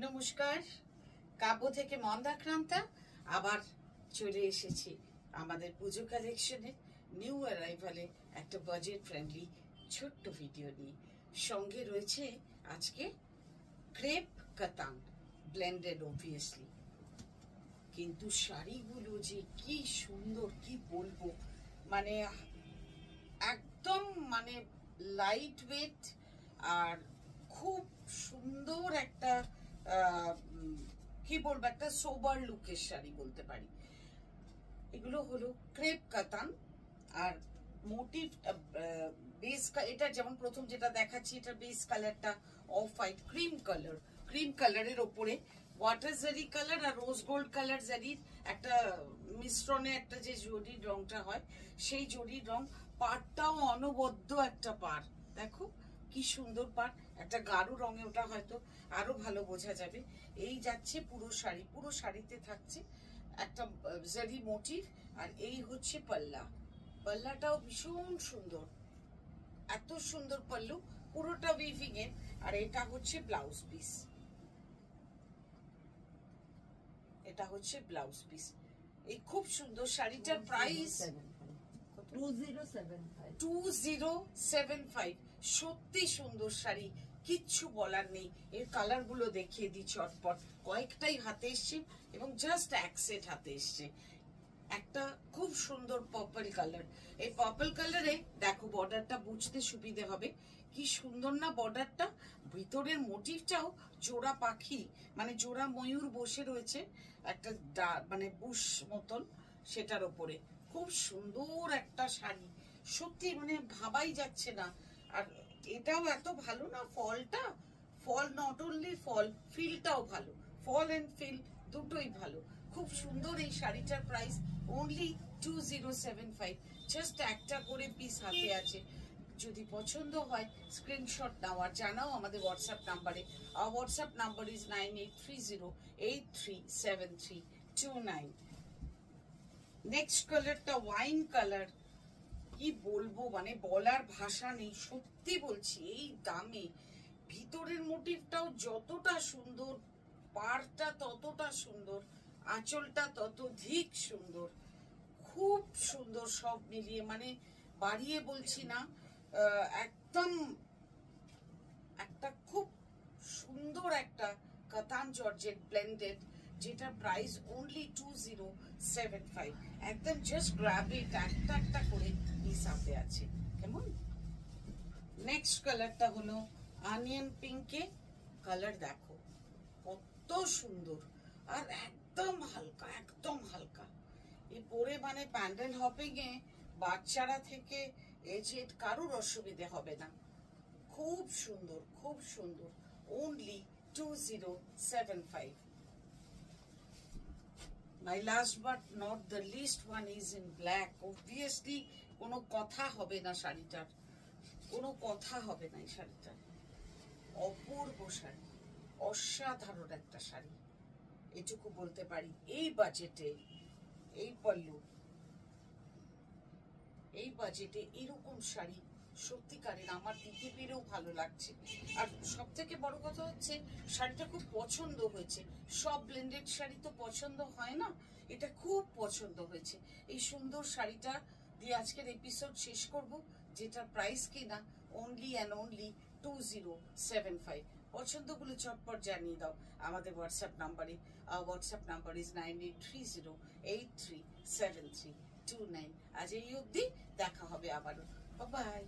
নমস্কার, কাব্য থেকে মন্দাক্রান্তা আবার চলে এসেছি আমাদের পুজো কালেকশনের নিউ অ্যারাইভালে একটা বাজেট ফ্রেন্ডলি ছোট্ট ভিডিও নিয়ে। সঙ্গে রয়েছে আজকে ক্রেপ কাতান ব্লেন্ডেড অবভিয়াসলি, কিন্তু শাড়িগুলো যে কি সুন্দর কি বলবো, মানে একদম মানে লাইট ওয়েট আর খুব সুন্দর একটা কি বলবো, একটা সোবার লুকের শাড়ি বলতে পারি। এগুলো হলো ক্রেপ কাতান আর মোটিভ বেস, এটা যেমন প্রথম যেটা দেখাচ্ছি এটা বেস কালারটা অফ হোয়াইট ক্রিম কালারের ওপরে ওয়াটার জারি কালার আর রোজ গোল্ড কালার জারির একটা মিশ্রণে একটা যে জরির রংটা হয় সেই জরির রং। পাড়টাও অনবদ্য একটা পাড়, দেখো কি সুন্দর পাড়, একটা গাঢ় রঙে, ওটা হয়তো আরো ভালো বোঝা যাবে। এই যাচ্ছে পুরো শাড়ি, পুরো শাড়িতে থাকছে একটা জারি মোটিভ। আর এই হচ্ছে পাল্লাটাও ভীষণ সুন্দর, এত সুন্দর পাল্লু, পুরোটা উইভিং এর। আর এটা হচ্ছে ব্লাউজ পিস, এটা হচ্ছে ব্লাউজ পিস। এই খুব সুন্দর শাড়িটার প্রাইস 2075। সত্যি সুন্দর শাড়ি, কিচ্ছু বলার নেই। এর কালার গুলো দেখিয়ে দিই চটপট, কয়েকটাই হাতে এসছে এবং জাস্ট এক সেট হাতে এসছে। একটা খুব সুন্দর পার্পল কালার, এই পার্পল কালারে দেখো বর্ডারটা বুঝতে সুবিধে হবে, কি সুন্দর না বর্ডারটা। ভিতরের মোটিভটাও জোড়া পাখি, মানে জোড়া ময়ূর বসে রয়েছে একটা মানে বুশ মতন, সেটার ওপরে খুব সুন্দর একটা শাড়ি। সত্যি মানে ভাবাই যাচ্ছে না। আর এটাও এত ভালো না, ফল নট অনলি ফল, ফিলটাও ভালো, ফল এন্ড ফিল দুটোই ভালো। খুব সুন্দর এই শাড়িটার প্রাইস অনলি 2075। জাস্ট একটা করে পিস হাতে আছে। যদি পছন্দ হয় স্ক্রিনশট নাও আর জানাও আমাদের হোয়াটসঅ্যাপ নাম্বারে। আর হোয়াটসঅ্যাপ নাম্বার ইজ 9830837329। নেক্সট কালারটা ওয়াইন কালার, কি বলবো, মানে বলার ভাষা নেই। সত্যি বলছি, এই দামে ভিতরের মোটিভটাও যতটা সুন্দর, পাড়টা ততটা সুন্দর, আঁচলটা ততোধিক সুন্দর, খুব সুন্দর সব মিলিয়ে, মানে বাড়িয়ে বলছি না, একদম একটা খুব সুন্দর একটা কাতান জর্জেট ব্লেন্ডেড, যেটা প্রাইস অনলি 2075। একদম জাস্ট গ্র্যাব ইট, একটা একটা করে পিস হাতে আছে, কেমন। নেক্সট কালারটা হলো অনিয়ন পিঙ্কে কালার, দেখো কত সুন্দর আর একদম হালকা, একদম হালকা। এই পরে মানে প্যান্ডেল হপিং এ বাচ্চারা থেকে এজেড কারোর অসুবিধে হবে না। খুব সুন্দর, খুব সুন্দর, only 2075. My last but not the least one is in black. Obviously কোনো কথা হবে না শাড়িটার, কোনো কথা হবে না এই শাড়িটার। অপূর্ব শাড়ি, অসাধারণ একটা শাড়ি, এটুকু বলতে পারি। এই বাজেটে, এই পল্লু, এই বাজেটে এরকম শাড়ি সত্যিকারের আমার দিতে পেরেও ভালো লাগছে। আর সব থেকে বড় কথা হচ্ছে শাড়িটা খুব পছন্দ হয়েছে। সব ব্লেন্ডেড শাড়ি তো পছন্দ হয় না, এটা খুব পছন্দ হয়েছে। এই সুন্দর শাড়িটা দিয়ে আজকের এপিসোড শেষ করব, যেটার প্রাইস কিনা অনলি অ্যান্ড অনলি 2075। পছন্দগুলো চটপট জানিয়ে দাও আমাদের হোয়াটসঅ্যাপ নাম্বারে। WhatsApp number is 9830837329। আজ এই অবধি, দেখা হবে আবারও, বাই।